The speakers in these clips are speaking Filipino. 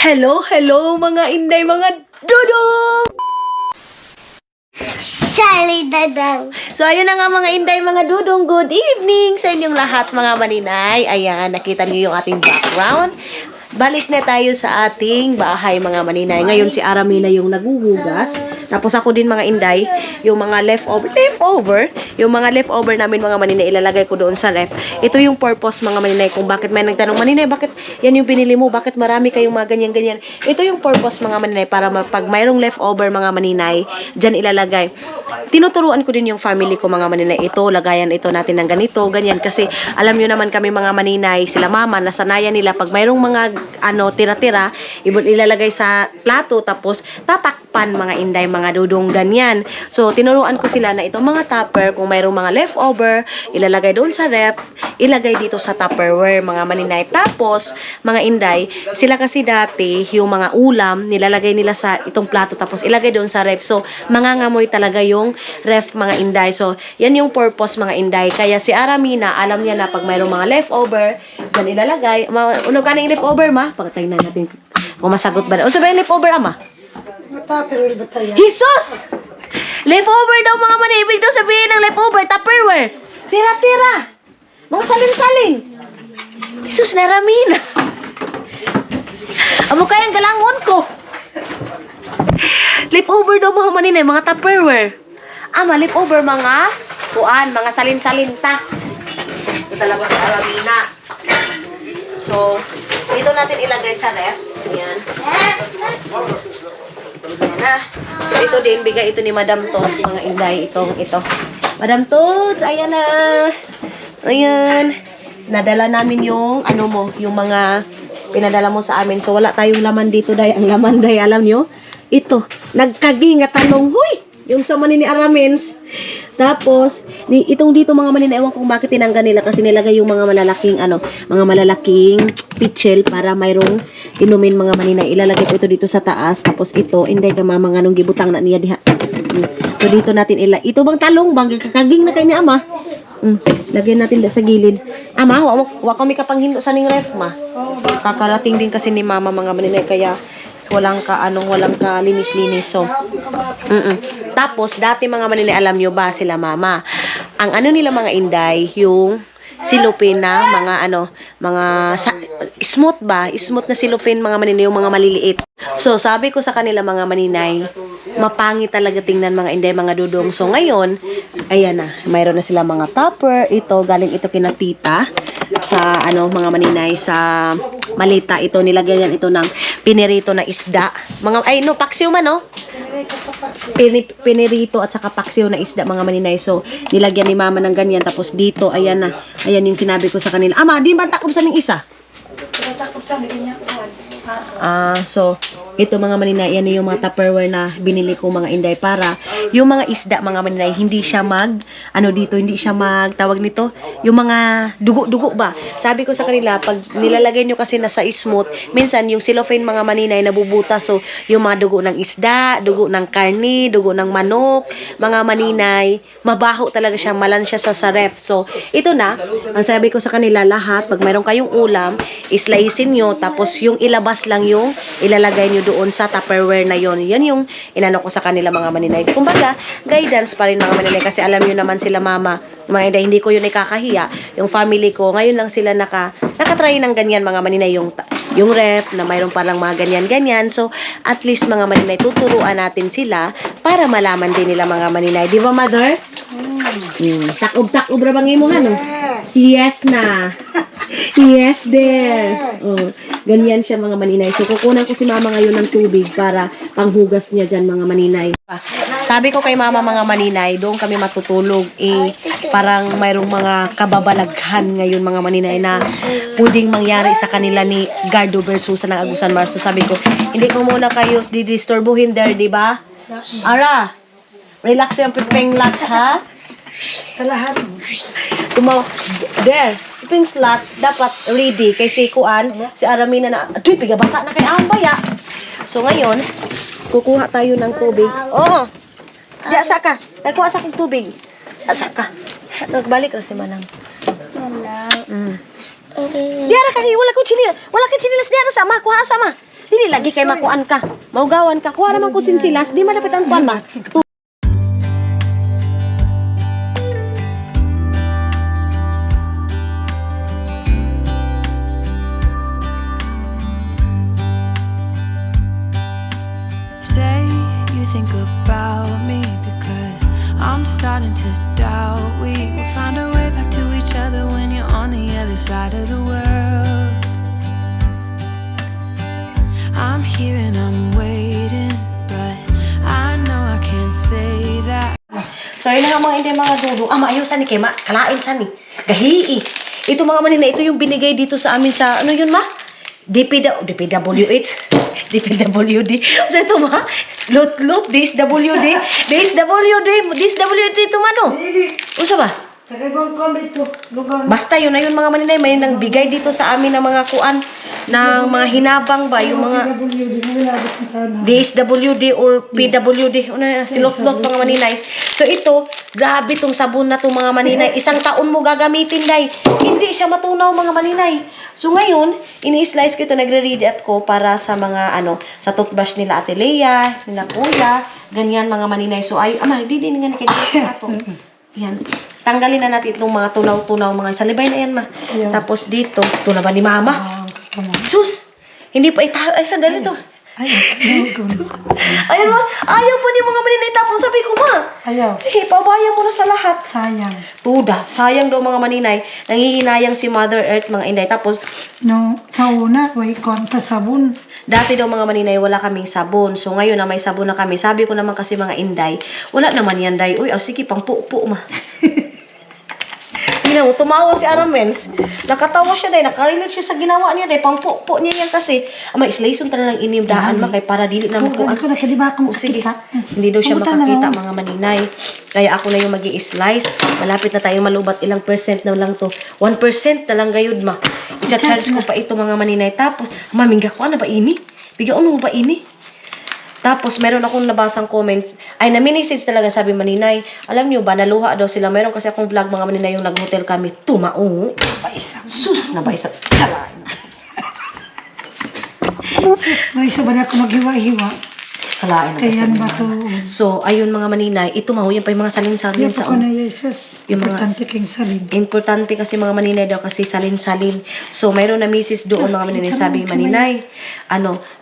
Hello, hello mga inday, mga dudong! Sally Dadang. So, ayun na nga mga inday, mga dudong, good evening sa inyong lahat mga maninay. Ayan, nakita niyo yung ating background. Balik na tayo sa ating bahay mga maninay. Ngayon si Aramina yung naguhugas. Tapos ako din mga inday, yung mga leftover, yung mga leftover namin mga maninay, ilalagay ko doon sa ref. Ito yung purpose mga maninay kung bakit may nagtanong, maninay, bakit yan yung binili mo? Bakit marami kayong mga ganyan-ganyan? Ito yung purpose mga maninay para pag mayroong leftover mga maninay, dyan ilalagay. Tinuturuan ko din yung family ko mga maninay, ito, lagayan ito natin ng ganito, ganyan. Kasi alam nyo naman kami mga maninay, sila mama, nasanayan nila pag mayroong mga tira-tira, ilalagay sa plato, tapos tatakpan mga inday, mga dudong, ganyan. So, tinuruan ko sila na itong mga tupper, kung mayroong mga leftover, ilalagay doon sa ref, ilagay dito sa tupperware, mga maninay. Tapos, mga inday, sila kasi dati, yung mga ulam, nilalagay nila sa itong plato, tapos ilagay doon sa ref. So, mangangamoy talaga yung ref, mga inday. So, yan yung purpose, mga inday. Kaya si Aramina, alam niya na pag mayroong mga leftover, dyan ilalagay. Ano ka na yung leftover, ma? Pagkatay na natin kung masagot ba na. O sabi yung leftover, ama? Jesus! Leftover daw mga manibig daw sabihin ng leftover, tupperware. Tira-tira. Mga salin-salin. Jesus, Aramina. Amo kayang galangon ko. Leftover daw mga maninay, mga tupperware. Ama, leftover mga kuan, mga salin-salin ta. Ito talaga si Aramina. So, dito natin ilagay sa ref. Ayan. Ayan na. So, ito din, bigay ito ni Madam Tots, mga inday, ito. Madam Tots, ayan na. Ayan. Nadala namin yung, yung mga pinadala mo sa amin. So, wala tayong laman dito, day. Ang laman, day, alam nyo? Ito, nagkagi nga talong. Huy! Yung sa manini Aramins. Tapos, itong dito mga manini, ewan kung bakit tinanggal nila kasi nilagay yung mga malalaking pitchel para mayroong inumin mga manina. Ilalagay ko ito dito sa taas. Tapos ito, hindi ka mga nung gibutang na niya diha. So, dito natin ito bang talong bang kakaging na kay ni ama? Lagyan natin sa gilid. Ama, wa kami kapanghindo sa ning ref, ma. Kakarating din kasi ni mama mga manina, kaya walang ka linis-linis. So, tapos, dati mga maninay, alam nyo ba sila mama? Ang nila mga inday, yung silupin na mga smooth ba? Smooth na silupin mga maninay, yung mga maliliit. So, sabi ko sa kanila mga maninay, mapangit talaga tingnan mga inday, mga dudong. So, ngayon, ayan na, mayroon na sila mga tupper. Ito, galing ito kina tita sa mga maninay, sa malita. Ito, nilagyan ito ng pinirito na isda. Paksiw man, no? Pinirito at saka paksiw na isda, mga maninay. So, nilagyan ni mama ng ganyan. Tapos dito, ayan na. Ayan yung sinabi ko sa kanila. Ama, di ba takob sa ning isa? So, ito mga maninay, yan yung mga tupperware na binili ko mga inday para yung mga isda mga maninay, hindi siya hindi siya tawag nito, yung mga dugo-dugo ba. Sabi ko sa kanila, pag nilalagay nyo kasi nasa smooth, minsan yung cellophane mga maninay nabubuta. So, yung mga dugo ng isda, dugo ng karni, dugo ng manok, mga maninay, mabaho talaga siya, malansya sa ref. So, ito na, ang sabi ko sa kanila, lahat, pag mayroon kayong ulam, islicein nyo, tapos yung ilabas lang yung ilalagay nyo doon sa tupperware na yon. Yan yung inano ko sa kanila mga maninay. Kumbaga, guidance pa rin mga maninay kasi alam nyo naman sila mama, mga inday, hindi ko yun ikakahiya. Yung family ko, ngayon lang sila nakatry ng ganyan mga maninay, yung ref na mayroon palang mga ganyan-ganyan. So, at least mga maninay, tuturuan natin sila para malaman din nila mga maninay. Di ba, mother? Takob-takob ra bang imuhan, no? Yes na. Yes, there. Ganyan siya mga maninay. So, kukunan ko si mama ngayon ng tubig para panghugas niya dyan mga maninay. Sabi ko kay mama mga maninay, doon kami matutulog. Parang mayroong mga kababalaghan ngayon mga maninay na pwedeng mangyari sa kanila ni Gardo versus ng Agusan Mars. So, sabi ko, hindi ko muna kayo didisturbuhin there, di ba? Ara, relax yung pipeng lots, ha? Talahan. There, pipeng slot, dapat ready. Kay si Aramina na, pigabasa na kay Ambaya. So, ngayon, kukuha tayo ng tubig. Oo. Diya, saka. Nagkuha sa akong tubig. Saka. Nagbalik na si Manang. Wala. Diara kang wala ko chinilas. Wala ka chinilas diara sama. Kuha sama. Dili dili lagi kay makuan ka. Maugawan ka. Kuha naman ko sinsilas, di malapit ang kuan ba? Say you think about me because I'm starting to doubt we will find our way back to each other when you're on the other side of the world. I'm here and I'm waiting, but I know I can't say that. So, yun na nga mga hindi mga dudu. Maayo sa ni kay kalain sa ni. Gahii. Ito mga manina, ito yung binigay dito sa amin sa, ano yun ma? DPWH. DPWD. So, ito ma? Lot, DSWD. DSWD ito man o. Unsa ba? Basta yun na yun mga maninay, may nang bigay dito sa amin ng mga kuan, ng mga hinabang ba, yung mga DSWD or PWD, silot-lot mga maninay. So ito, grabe tong sabon na tong mga maninay, isang taon mo gagamitin day, hindi siya matunaw mga maninay. So ngayon, ini-slice ko ito, nagre-ready at ko para sa mga sa toothbrush nila Ate Lea, nila Kuya, ganyan mga maninay. So ay, di nga nakikinig ato. Yan. Tanggalin na natin itong mga tunaw-tunaw, mga salibay na yan, ma. Yeah. Tapos dito, ito na ba ni Mama? Sus! Hindi pa ay, sandali to. Ayun, ma. Ayaw po ni mga maninay. Tapos sabi ko, ma. Ayaw. Pabayaan mo na sa lahat. Sayang. Tuda. Sayang daw mga maninay. Nangihinayang si Mother Earth, mga inday. Tapos, No, sa una, way konta sabon. dati daw mga maninay, wala kaming sabon. So, ngayon na may sabon na kami. Sabi ko naman kasi mga inday, wala naman yan, day. Uy, sige, pang po ma. Tumawa si Aramels. Nakatawa siya, day. Nakarilot siya sa ginawa niya, day. Pang po niya yan kasi. Ama, islayson talagang inimdaan, ma. Kay para dili na makuan. Ko na kadiba akong Sige. makakita. Hindi daw siya Pumunta na makakita, lang. mga maninay. Kaya ako na yung mag-i-slice. Malapit na tayo malubat. Ilang percent na lang to. 1% na lang gayud, ma. I-charge ko pa ito, mga maninay. Tapos, mamingga ko, ano ba ini? Bigyan mo ba ini? Tapos, meron akong nabasang comments. Ay, na-message talaga, sabi maninay. Alam niyo ba, naluha daw sila. Meron kasi akong vlog, mga maninay, yung nag-hotel kami. Tumaong. Sus na ba isa? May isa ba na ako maghiwa-hiwa? Kalain na Kaya isa. ba to? So, ayun mga maninay. Ito maho, yun pa yung mga salin-salin Yung sa pa ko na Jesus. Yung mga- Importante king salin. Importante kasi mga maninay daw kasi salin-salin. So, mayroon na misis doon mga maninay. Sabi maninay,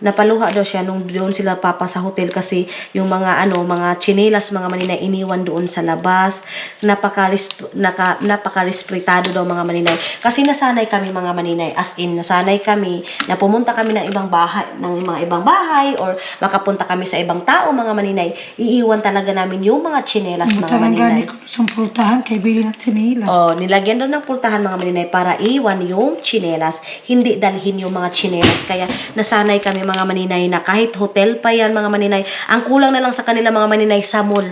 napaluha daw siya nung doon sila papa sa hotel kasi yung mga mga tsinelas mga maninay iniwan doon sa labas. Napakalispritado daw mga maninay. Kasi nasanay kami mga maninay. As in, nasanay kami na pumunta kami ng mga ibang bahay or makapunta kami sa ibang tao mga maninay. Iiwan talaga namin yung mga tsinelas mga Talagang maninay. gani ko sa pultahan kay Bili na sinila. Oh, nilagyan doon ng pultahan mga maninay para iwan yung tsinelas, hindi dalhin yung mga tsinelas. Kaya nasanay kami mga maninay na kahit hotel pa yan mga maninay, ang kulang na lang sa kanila mga maninay sa mall.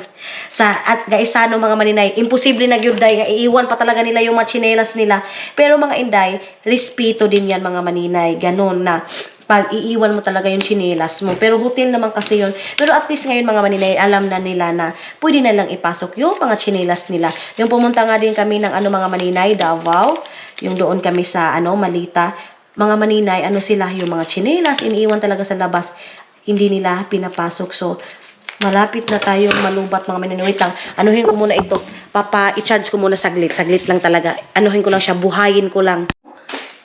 At gaisano mga maninay, imposible na gyud day nga iiwan pa talaga nila yung mga tsinelas nila. Pero mga inday, respeto din yan mga maninay. Ganon na pag iiwan mo talaga yung tsinelas mo. Pero hotel naman kasi yun. Pero at least ngayon mga maninay, alam na nila na pwede na lang ipasok yung mga tsinelas nila. Yung pumunta nga din kami ng mga maninay, Davao. Yung doon kami sa Malita. Mga maninay, sila, yung mga tsinelas, iniiwan talaga sa labas. Hindi nila pinapasok. So, malapit na tayong malubat mga maninay. Wait lang, anuhin ko muna ito. I-charge ko muna saglit. Saglit lang talaga. Anuhin ko lang siya, buhayin ko lang.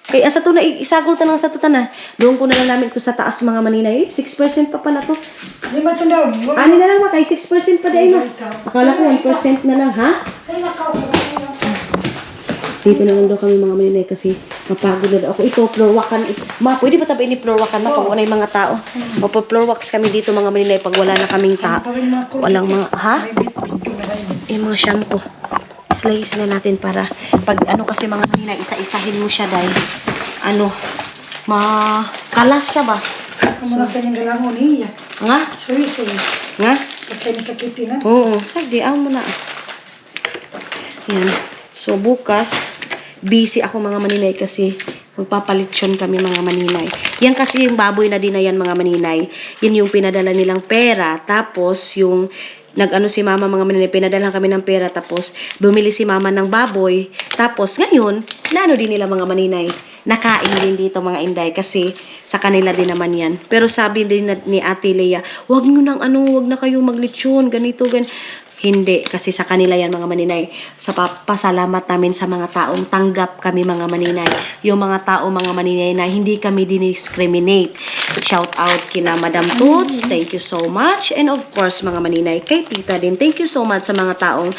Kaya sa to na, isagol ta lang sa to na. Doon ko na lang namin ito sa taas mga maninay. 6% pa pala to. Di ba ito daw? Ani na lang ma, kay 6% pa di ma. Akala ko 1% na lang, ha? Dito na lang daw kami mga maninay kasi mapagod na daw ako. Ito, floor wakan. Ma, pwede ba tabi ni floor wakan ma pag wala yung mga tao? Floor wax kami dito mga maninay pag wala na kaming tao. Walang mga, ha? Mga shampoo. Slice na natin para pag kasi mga maninay, isa-isahin mo siya dahil kalas siya ba? Kamu na kanyang galangon niya. Nga? Sorry. Nga? Kasi nakakiti na. Oo, sagdi, mo na. Yan. So, bukas, busy ako mga maninay kasi magpapalitsyon kami mga maninay. Yan kasi yung baboy na din na yan mga maninay. Yan yung pinadala nilang pera. Tapos, yung nag-ano si mama mga maninay, pinadala kami ng pera, tapos bumili si mama ng baboy, tapos ngayon, naano din nila mga maninay, nakain din dito mga inday, kasi sa kanila din naman yan. Pero sabi din ni Ate Lea, wag na kayong maglitsyon, ganito, Hindi, kasi sa kanila yan mga maninay. Sa pasalamat namin sa mga taong tanggap kami mga maninay. Yung mga tao mga maninay na hindi kami diniscriminate. Shout out kina Madam Toots, thank you so much. And of course mga maninay, kay Tita din, thank you so much sa mga taong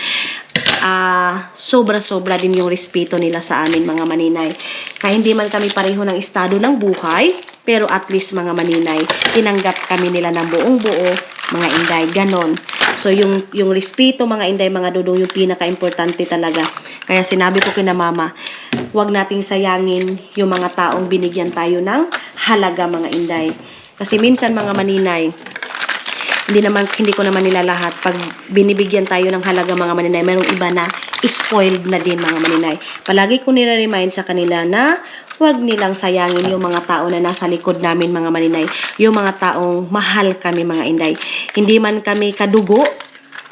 sobra-sobra din yung respeto nila sa amin mga maninay. Kaya hindi man kami pareho ng estado ng buhay, pero at least mga maninay, tinanggap kami nila ng buong buo, mga inday, ganon. So yung respeto mga inday, mga dudong, yung pinaka-importante talaga. Kaya sinabi ko kina mama, huwag nating sayangin yung mga taong binigyan tayo ng halaga mga inday. Kasi minsan mga maninay, hindi ko naman nila lahat. Pag binibigyan tayo ng halaga mga maninay, mayroong iba na spoiled na din mga maninay. Palagi ko nire-remind sa kanila na huwag nilang sayangin yung mga tao na nasa likod namin mga maninay. Yung mga taong mahal kami mga inday. Hindi man kami kadugo,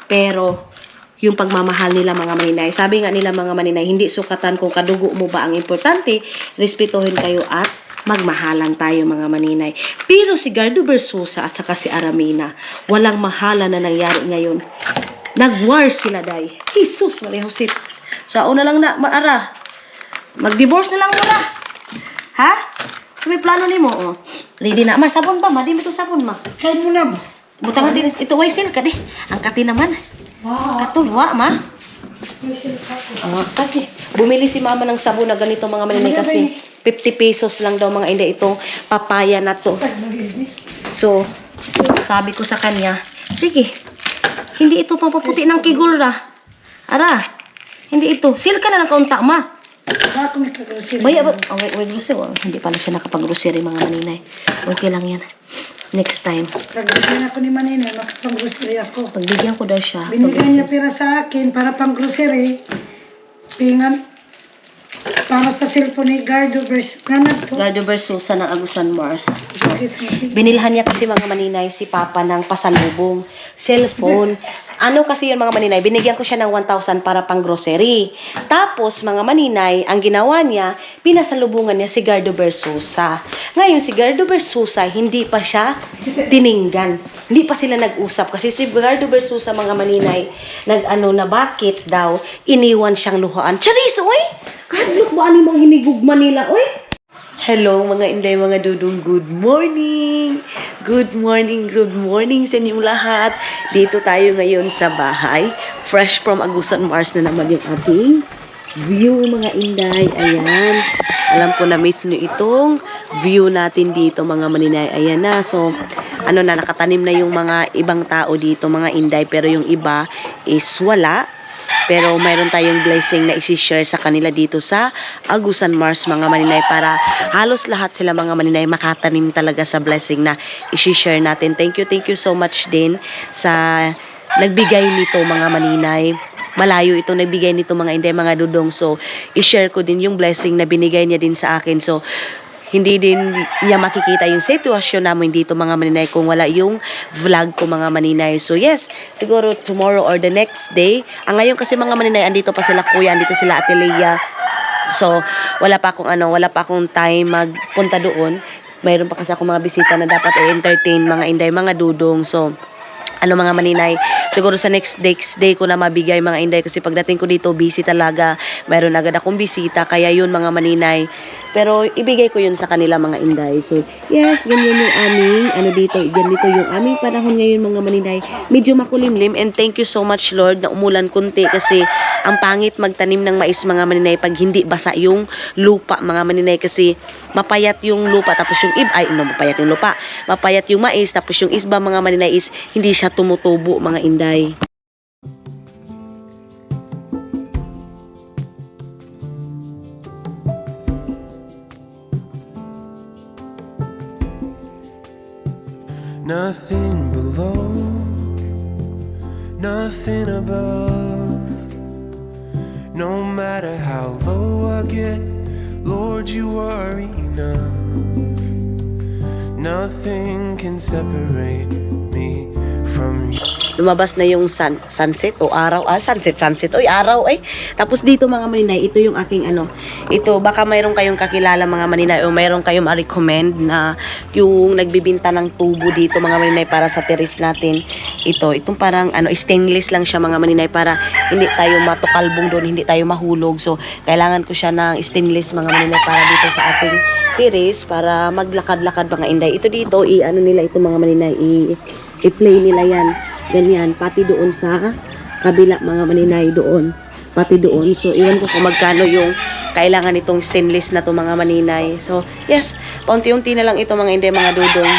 pero yung pagmamahal nila mga maninay. Sabi nga nila mga maninay, hindi sukatan kung kadugo mo ba ang importante. Respetuhin kayo at magmahalan tayo mga maninay. Pero si Gardo Versosa at saka si Aramina, walang mahala na nangyari ngayon. Nag-war sila day. Jesus, Maria Jose. Sa una lang na, maara. Mag-divorce na lang muna. Ha? So may plano ni mo, oh. Ready na. Ma, sabon ba? Ma, di mo ito sabon, ma. Kain mo na ba? Butang din. Ito, waisil ka, di. Ang kati naman. Wow. Katulwa, ma. Sabi, bumili si mama ng sabon na ganito mga maninay kasi 50 pesos lang daw mga inday itong papaya na to. So, sabi ko sa kanya, sige, hindi ito papaputi ng kigura. Ara, hindi ito. Sil ka na ng kaunta, ma. Ako may kagrusin. Baya ba? Oh, wait, grocery. Oh, hindi pala siya nakapag-grocery mga maninay. Okay lang yan. Next time. Kagrusin ako ni Manina, makapag-grocery ako. Pagbigyan ko daw siya. Binigyan niya pera sa akin para pang grocery. Pingan para sa cellphone ni Gardo versus Gardo Versosa ng Agusan Mars. Binilhan niya kasi mga maninay si Papa ng pasalubong. Cellphone. Ano kasi yun mga maninay, binigyan ko siya ng 1,000 para pang grocery. Tapos mga maninay, ang ginawa niya, pinasalubungan niya si Gardo Versosa. Ngayon si Gardo Versosa, hindi pa siya tininggan. Hindi pa sila nag-usap kasi si Gardo Versosa mga maninay, nag-ano na bakit daw, iniwan siyang luhaan. Charis, oy! Kadlok ba ano mga hinigugma nila, oy? Hello mga inday, mga dudong, good morning! Good morning sa inyong lahat. Dito tayo ngayon sa bahay. Fresh from Agusan Mars na naman yung ating view mga inday. Ayan. Alam ko na miss nyo itong view natin dito mga maninay. Ayan na. So, nakatanim na yung mga ibang tao dito mga inday. Pero yung iba is wala. Pero mayroon tayong blessing na isi-share sa kanila dito sa Agusan Mars mga maninay para halos lahat sila mga maninay makatanim talaga sa blessing na isi-share natin. Thank you so much din sa nagbigay nito mga maninay. Malayo ito nagbigay nito mga inday, mga dudong. So, i-share ko din yung blessing na binigay niya din sa akin. So, hindi din niya makikita yung sitwasyon namin dito mga maninay kung wala yung vlog ko mga maninay. So yes, siguro tomorrow or the next day. Ang ngayon kasi mga maninay, andito pa sila kuya, andito sila Ate Lea. So wala pa akong time magpunta doon. Mayroon pa kasi akong mga bisita na dapat i-entertain mga inday, mga dudong. So mga maninay, siguro sa next day ko na mabigay mga inday kasi pagdating ko dito busy talaga, mayroon agad akong bisita, kaya yun mga maninay, pero ibigay ko yun sa kanila mga inday. So yes, ganyan yung ganito yung aming panahon ngayon mga maninay, medyo makulimlim, and thank you so much Lord na umulan kunti kasi ang pangit magtanim ng mais mga maninay pag hindi basa yung lupa mga maninay, kasi mapayat yung lupa tapos mapayat yung mais tapos yung isba mga maninay is hindi siya tumutubo mga inday. Nothing below, nothing above. No matter how low I get, Lord, you are enough. Nothing can separate me from you. lumabas na yung sunset o araw. Sunset. Oy, araw ay. Tapos dito mga maninay, ito yung aking ano. Ito, baka mayroon kayong kakilala mga maninay o mayroon kayong ma-recommend na yung nagbibinta ng tubo dito mga maninay para sa terrace natin. Itong parang ano, stainless lang siya mga maninay para hindi tayo matukalbong doon, hindi tayo mahulog. So, kailangan ko siya ng stainless mga maninay para dito sa ating terrace para maglakad-lakad mga inday. Ito dito, i-ano nila ito mga maninay, i-play nila yan. Ganyan, pati doon sa kabila mga maninay doon. Pati doon. So, iwan ko kung magkano yung kailangan itong stainless na to mga maninay. So, yes, paunti-unti na lang ito mga inday, mga dudong.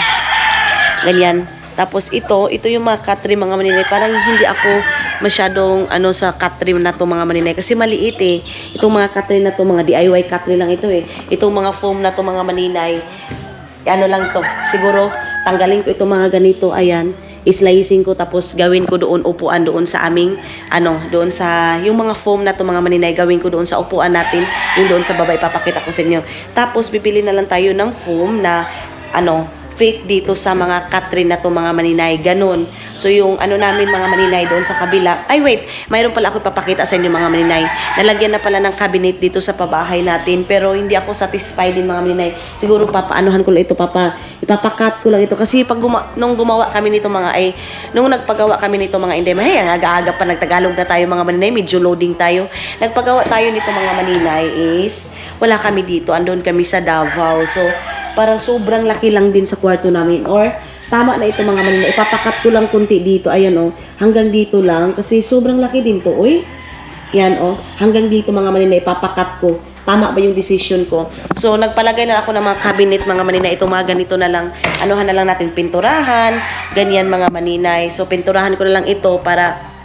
Ganyan. Tapos ito yung mga cut trim mga maninay. Parang hindi ako masyadong ano sa cut trim na to mga maninay kasi maliit eh. Itong mga cut trim na to, mga DIY cut trim lang ito eh. Itong mga foam na to mga maninay, ano lang to. Siguro tanggalin ko itong mga ganito, ayan. Islicing ko tapos gawin ko doon upuan doon sa aming ano, doon sa yung mga foam na to mga maninay, gawin ko doon sa upuan natin, yung doon sa baba ipapakita ko sa inyo. Tapos bibili na lang tayo ng foam na ano, fit dito sa mga katrin na to mga maninay, ganun. So yung ano namin mga maninay doon sa kabila, ay wait, mayroon pala ako ipapakita sa inyo mga maninay. Nalagyan na pala ng cabinet dito sa pabahay natin, pero hindi ako satisfied din mga maninay. Siguro papaanuhan ko lang ito, ipapakat ko lang ito kasi pag nung gumawa kami nito mga ay, nung nagpagawa kami nito mga inday, ang aga-aga pa nagtagalog na tayo mga maninay, medyo loading tayo. Nagpagawa tayo nito mga maninay is wala kami dito, andun kami sa Davao. So parang sobrang laki lang din sa kwarto namin. Or, tama na ito mga maninay. Ipapakat ko lang kunti dito. Ayan o. Hanggang dito lang. Kasi sobrang laki din to. Uy. Yan o. Hanggang dito mga maninay. Ipapakat ko. Tama ba yung decision ko? So, nagpalagay na ako ng mga cabinet mga maninay. Itong mga ganito na lang. Anuhan na lang natin pinturahan. Ganyan mga maninay. So, pinturahan ko na lang ito para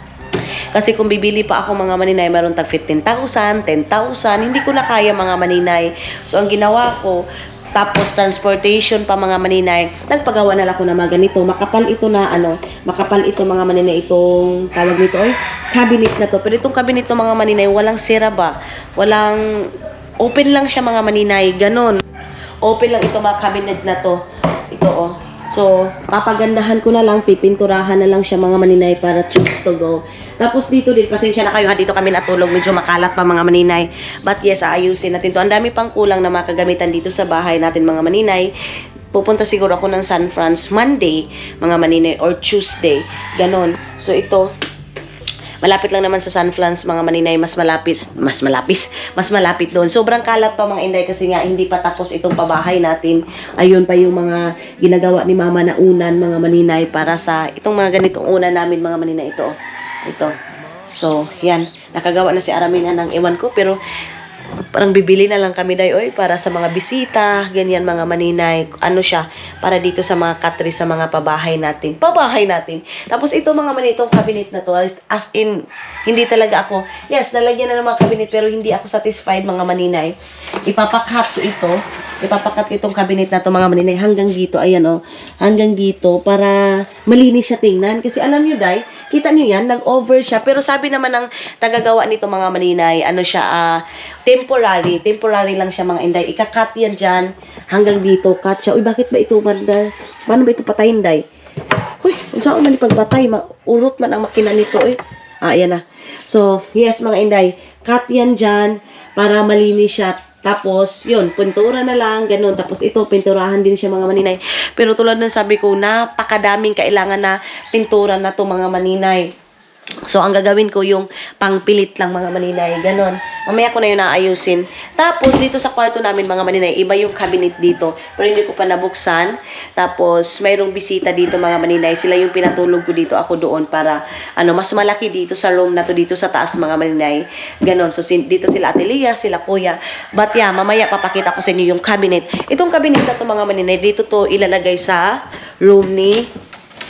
kasi kung bibili pa ako mga maninay, meron tag 15,000, 10,000. Hindi ko na kaya mga maninay. So, ang ginawa ko, tapos transportation pa mga maninay, nagpagawa na lang ako ng mga ganito. Makapal ito na ano, makapal ito mga maninay, itong tawag nito ay cabinet na to. Pero itong cabinet to mga maninay, walang sira ba? Walang, open lang siya mga maninay, ganon. Open lang ito mga cabinet na to. Ito oh. So, papagandahan ko na lang, pipinturahan na lang siya mga maninay para choose to go. Tapos dito din, pasensya na kayo ha, dito kami natulog, medyo makalat pa mga maninay. But yes, aayusin natin to. Ang dami pang kulang na makagamitan dito sa bahay natin mga maninay. Pupunta siguro ako ng San Francisco Monday, mga maninay, or Tuesday. Ganon. So ito, malapit lang naman sa San Francisco mga maninay, mas malapit doon. Sobrang kalat pa mga inday kasi nga hindi pa tapos itong pabahay natin. Ayun pa yung mga ginagawa ni mama na unan mga maninay para sa itong mga ganitong unan namin mga maninay ito. Ito. So, yan. Nakagawa na si Aramina ng ewan ko pero parang bibili na lang kami dayoy para sa mga bisita, ganyan mga maninay. Ano siya, para dito sa mga katri sa mga pabahay natin. Tapos ito mga maninay, itong cabinet na to, as in, hindi talaga ako, yes, nalagyan na ng mga cabinet pero hindi ako satisfied mga maninay. Ipapakat ko itong cabinet na to mga maninay hanggang dito, ayan o, hanggang dito para malinis siya tingnan. Kasi alam nyo day, kita nyo yan, nag-over siya. Pero sabi naman ng tagagawa nito mga maninay, ano siya, temporary lang siya mga inday. Ika-cut yan dyan, hanggang dito, cut siya. Uy, bakit ba ito, mandar? Paano ba ito patayin, day? Uy, saan man ipagpatay? Urot man ang makina nito, eh. Ayan na. So, yes, mga inday, cut yan dyan, para malinis siya. Tapos, yun, pintura na lang, ganun. Tapos ito, pinturahan din siya mga maninay. Pero tulad ng sabi ko, napakadaming kailangan na pintura na to mga maninay. So, ang gagawin ko yung pangpilit lang mga maninay. Ganon. Mamaya ko na yun naayusin. Tapos, dito sa kwarto namin mga maninay, iba yung cabinet dito. Pero hindi ko pa nabuksan. Tapos, mayroong bisita dito mga maninay. Sila yung pinatulog ko dito. Ako doon para, mas malaki dito sa room na to. Dito sa taas mga maninay. Ganon. So, dito sila Ate Lia, sila Kuya. But yeah, mamaya papakita ko sa inyo yung cabinet. Itong cabinet na to mga maninay, dito to ilalagay sa room ni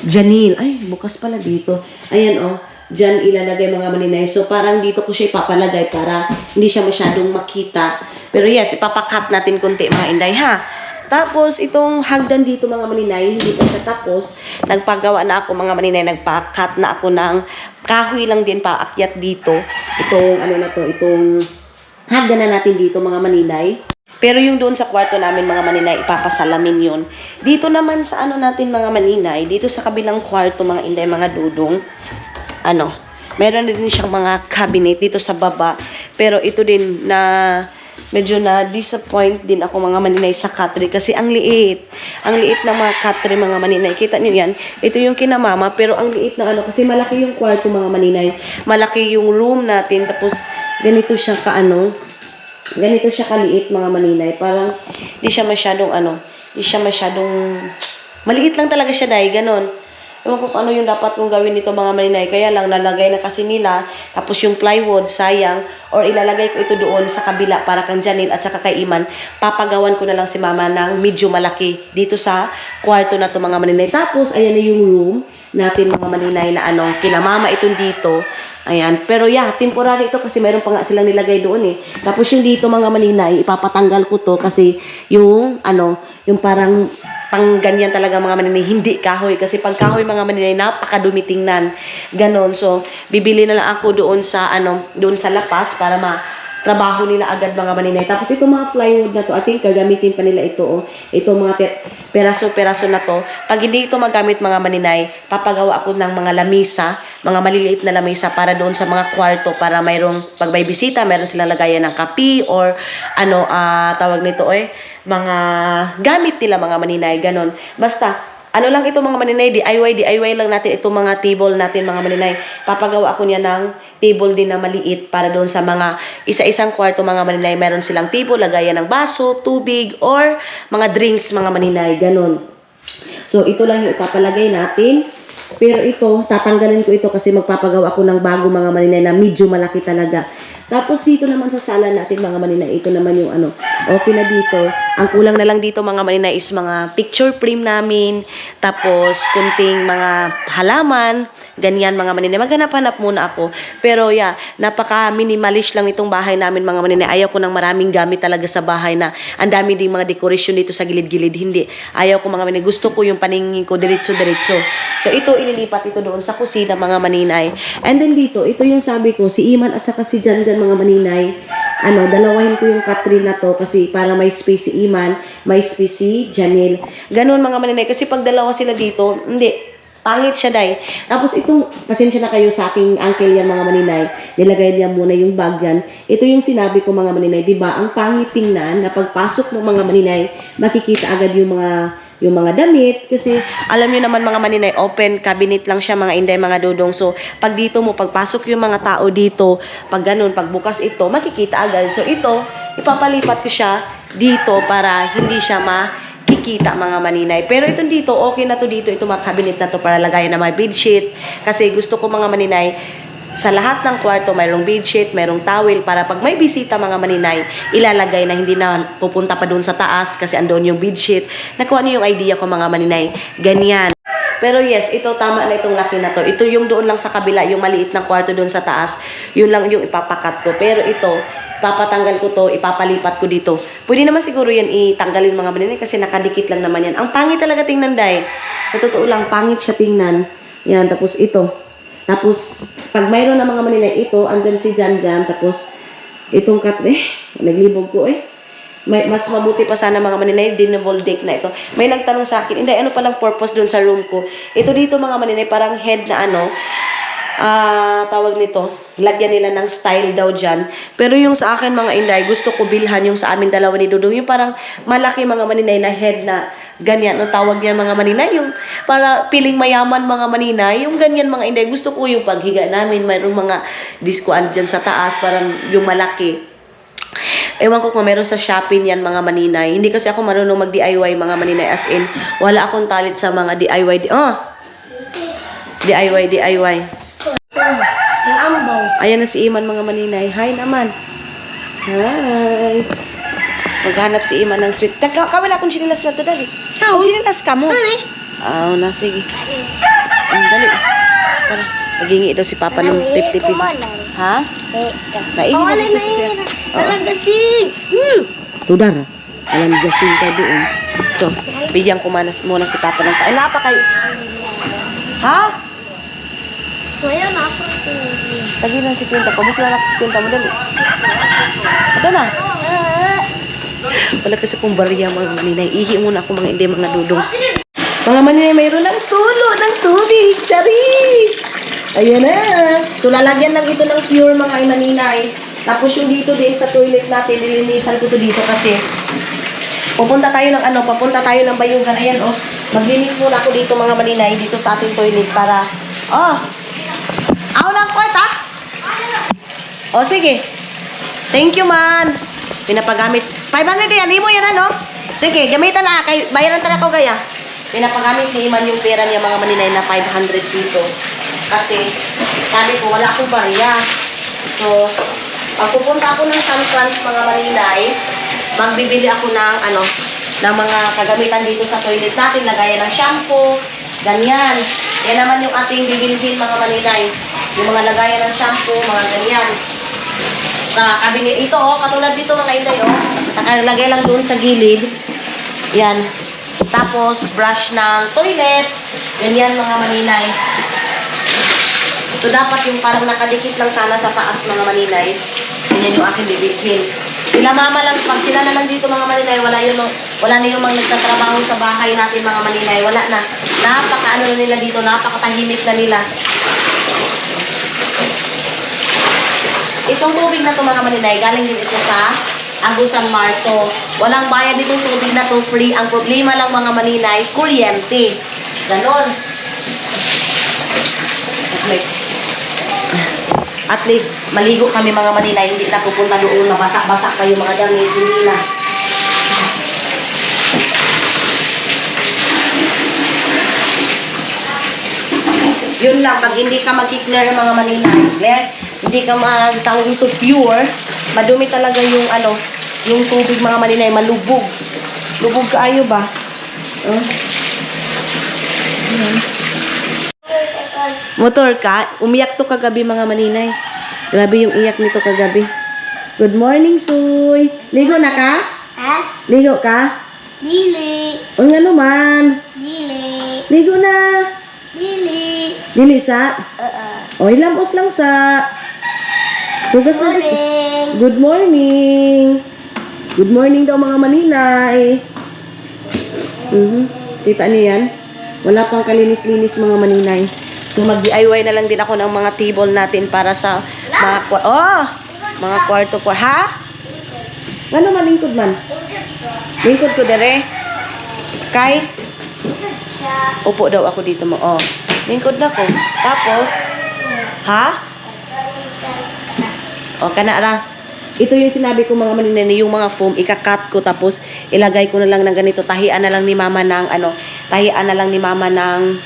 Janil. Ay, bukas pala dito. Ayan oh. Diyan ilalagay mga maninay. So, parang dito ko siya ipapalagay para hindi siya masyadong makita. Pero yes, ipapakat natin konti mga inday ha. Tapos, itong hagdan dito mga maninay, hindi pa siya tapos. Nagpagawa na ako mga maninay, nagpakat na ako ng kahoy lang din paakyat dito. Itong, itong hagdan na natin dito mga maninay. Pero yung doon sa kwarto namin mga maninay, ipapasalamin yun. Dito naman sa ano natin mga maninay, dito sa kabilang kwarto mga inday, mga dudong, meron din siyang mga cabinet dito sa baba. Pero ito din na medyo na disappoint din ako mga maninay sa cutlery kasi ang liit. Ang liit ng mga cutlery mga maninay. Kita niyo yan? Ito yung kinamama pero ang liit na kasi malaki yung kwarto mga maninay. Malaki yung room natin tapos ganito siya ganito siya kaliit mga maninay. Parang di siya masyadong maliit lang talaga siya dahil ganon. Ewan ko kung ano yung dapat kong gawin dito mga maninay. Kaya lang nalagay na kasi nila. Tapos yung plywood, sayang. Or ilalagay ko ito doon sa kabila para kang Janil at saka kay Iman. Papagawan ko na lang si mama ng medyo malaki dito sa kwarto na to mga maninay. Tapos ayan na yung room natin mga maninay na kinamama itong dito. Ayan. Pero temporary ito kasi mayroon pa nga silang nilagay doon eh. Tapos yung dito mga maninay, ipapatanggal ko to kasi yung yung parang pang ganyan talaga mga maninay, hindi kahoy. Kasi pag kahoy mga maninay, napakadumi tingnan. Ganon. So, bibili na lang ako doon sa, doon sa lapas para trabaho nila agad mga maninay. Tapos ito mga plywood na to, I think gagamitin pa nila ito. Ito mga peraso-peraso na to. Pag hindi ito magamit mga maninay, papagawa ako ng mga lamisa, mga maliliit na lamisa para doon sa mga kwarto para mayroong, pag may bisita, mayroon silang lagayan ng kape or tawag nito mga gamit nila mga maninay, ganon. Basta, lang ito mga maninay, DIY lang natin ito mga table natin mga maninay. Papagawa ako niya ng table din na maliit para doon sa mga isa-isang kwarto mga maninay. Meron silang table, lagayan ng baso, tubig, or mga drinks mga maninay, ganon. So, ito lang yung ipapalagay natin. Pero ito, tatanggalin ko ito kasi magpapagawa ako ng bago mga maninay na medyo malaki talaga. Tapos dito naman sa sala natin mga maninay, ito naman yung okay na dito. Ang kulang na lang dito mga maninay is mga picture frame namin, tapos kunting mga halaman, ganyan mga maninay. Maghanap-hanap muna ako. Pero napaka-minimalist lang itong bahay namin mga maninay. Ayaw ko ng maraming gamit talaga sa bahay na ang dami ding mga decoration dito sa gilid-gilid. Hindi. Ayaw ko mga maninay. Gusto ko yung paningin ko diretso-diretso. So ito, ililipat ito doon sa kusina mga maninay. And then dito, ito yung sabi ko, si Iman at saka si Janjan mga maninay, dalawahin ko yung Catherine na to kasi para may space si Iman, may space si Janil. Ganun mga maninay, kasi pag dalawa sila dito, hindi, pangit siya dahil. Tapos itong, pasensya na kayo sa aking uncle yan mga maninay, nilagay niya muna yung bag dyan. Ito yung sinabi ko mga maninay, diba? Ang pangit tingnan na pagpasok ng mga maninay, makikita agad yung mga damit kasi alam niyo naman mga maninay, open cabinet lang siya mga inday, mga dudong. So pag dito mo pagpasok yung mga tao dito, pag ganun, pagbukas ito, makikita agad. So ito, ipapalipat ko siya dito para hindi siya makikita mga maninay. Pero itong dito, okay na to dito, ito mga cabinet na to para lagayan na mga bedsheet kasi gusto ko mga maninay, sa lahat ng kwarto, mayroong bedsheet, mayroong towel para pag may bisita mga maninay, ilalagay na hindi na pupunta pa doon sa taas kasi andun yung bedsheet. Nakuha niyo yung idea ko mga maninay. Ganyan. Pero yes, ito tama na itong laki na to. Ito yung doon lang sa kabila, yung maliit na kwarto doon sa taas. Yun lang yung ipapakat ko. Pero ito, papatanggal ko to, ipapalipat ko dito. Pwede naman siguro yan itanggalin mga maninay kasi nakadikit lang naman yan. Ang pangit talaga tingnan dahil. Sa totoo lang, pangit siya tingnan. Yan, tapos ito. Tapos, pag mayroon na mga maninay ito, andyan si Janjan, tapos, itong naglibog ko mas mabuti pa sana mga maninay, dinable deck na ito. May nagtanong sa akin, hindi, ano palang purpose dun sa room ko? Ito dito mga maninay, parang head na tawag nito, lagyan nila ng style daw dyan. Pero yung sa akin mga inday, gusto ko bilhan yung sa amin dalawa ni Dudong, yung parang malaki mga maninay na head na ganyan, no, tawag yan mga maninay, yung para piling mayaman mga maninay, yung ganyan mga inday. Gusto ko yung paghiga namin, mayroong mga diskuan dyan sa taas, parang yung malaki. Ewan ko kung meron sa Shopee yan mga maninay. Hindi kasi ako marunong mag-DIY mga maninay, as in, wala akong talit sa mga DIY. DIY. Ang ambaw. Ayan na si Iman mga maninay. Hi naman. Hi. Maghanap si Iman ng sweet. Kawala akong sinilas na to dali. Sinilas ka mo. Na sige. Dali. Tara. Magingi daw si Papa ng 50 pesos. Ha? Naingi na dito siya. Nalagasig! Tudar. Alam Jasin ka doon. So, bigyan ko muna si Papa ng ay napakay. Ha? Kaya na ako. Tagi lang si Quinta. Pabos na lang si Quinta mo dali. Ito na. Wala kasi kong bariya mga maninay. Ihi muna ako mga hindi mga dudong. Mga maninay, mayroon ng tulo ng tubig. Charis! Ayan na. So, lalagyan lang ito ng pure mga maninay. Tapos yung dito din sa toilet natin, nilinisan ko to dito kasi papunta tayo ng bayugan. Ayan, oh. Maglinis muna ako dito mga maninay, dito sa ating toilet para, ng court, ha? Oh, sige. Thank you, man. Pinapagamit. 500 yan. Imo yan, ano? Sige, gamitan na. Bayaran na ako, gaya. Pinapagamit ni Iman yung pera niya mga maninay na 500 pesos. Kasi, sabi ko, wala akong bariya. So, pag pupunta ako ng San Franz mga maninay, magbibili ako ng, ng mga kagamitan dito sa toilet natin. Lagayan ng shampoo, ganyan. Yan naman yung ating bibilhin mga maninay. Yung mga lagayan ng shampoo, mga ganyan. Sa kabinet, ito katulad dito mga inday, nakalagay lang doon sa gilid. Yan. Tapos, brush ng toilet. Ganyan mga maninay. So, dapat yung parang nakadikit lang sana sa taas mga maninay. Ganyan yung aking bibilhin. Sila mama lang, pag sila na lang dito mga maninay, wala na yung mga nagtatrabaho sa bahay natin mga maninay. Wala na. Napaka-ano na nila dito, napakatahimik na nila. Itong tubig na to mga maninay, galing din ito sa Agusan Marso. Walang bayad itong tubig na to, free. Ang problema lang mga maninay, kuryente. Ganon. At least, maligo kami mga maninay, hindi na pupunta doon na basak-basak pa yung mga damit, hindi na. Yun lang, pag hindi ka mag-clear mga maninay, hindi ka magtawag ito pure, madumi talaga yung yung tubig mga maninay, malubog. Lubog kaayo ba? Motor ka? Umiyak to kagabi mga maninay. Grabe yung iyak nito kagabi. Good morning, Suy. Ligo na ka? Ha? Ligo ka? Dili. O nga naman. Dili. Ligo na. Dili. Dili sa? O ilamos lang sa. Hugas na dito. Morning. Good morning. Good morning daw mga maninay. Kita niyo yan? Wala pang kalinis-linis mga maninay. So mag-DIY na lang din ako ng mga table natin para sa mga kwarto po. Ha? Ano man lingkod man? Lingkod ko dere. Kay? Upo daw ako dito mo. Lingkod na ko. Tapos, ha? Kana ra. Ito yung sinabi ko mga maninay, yung mga foam, ikakat ko tapos ilagay ko na lang ng ganito. Tahian na lang ni mama ng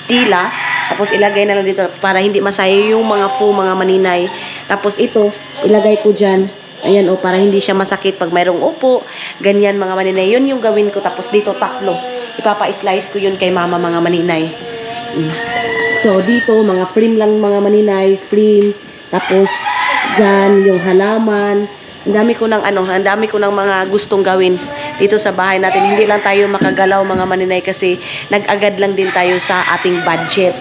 tila. Tapos ilagay na lang dito para hindi masaya yung mga foam mga maninay. Tapos ito, ilagay ko dyan. Ayan para hindi siya masakit pag mayroong upo. Ganyan mga maninay. Yun yung gawin ko. Tapos dito tatlo. Ipapa-slice ko yun kay mama mga maninay. So dito, mga frame lang mga maninay. Frame. Tapos dyan, yung halaman. Ang dami ko ng mga gustong gawin dito sa bahay natin. Hindi lang tayo makagalaw mga maninay kasi nag-agad lang din tayo sa ating budget.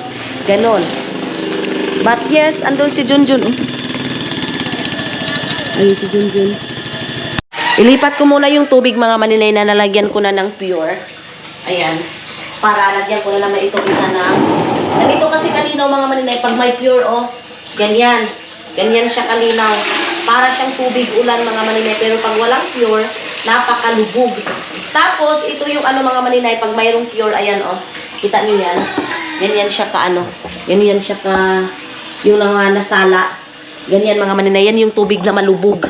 Ganon. But yes, andun si Junjun. Ayun si Junjun. Ilipat ko muna yung tubig mga maninay na nalagyan ko na ng pure. Ayan. Para lagyan ko na naman itong isa na. Ganito kasi kalinaw mga maninay. Pag may pure, ganyan. Ganyan siya kalinaw. Para siyang tubig ulan mga maninay. Pero pag walang pure, napakalubog. Tapos, ito yung mga maninay. Pag mayroong pure, ayan kita niyo yan. Ganyan siya ganyan siya yung mga nasala. Ganyan mga maninay. Yan yung tubig na malubog.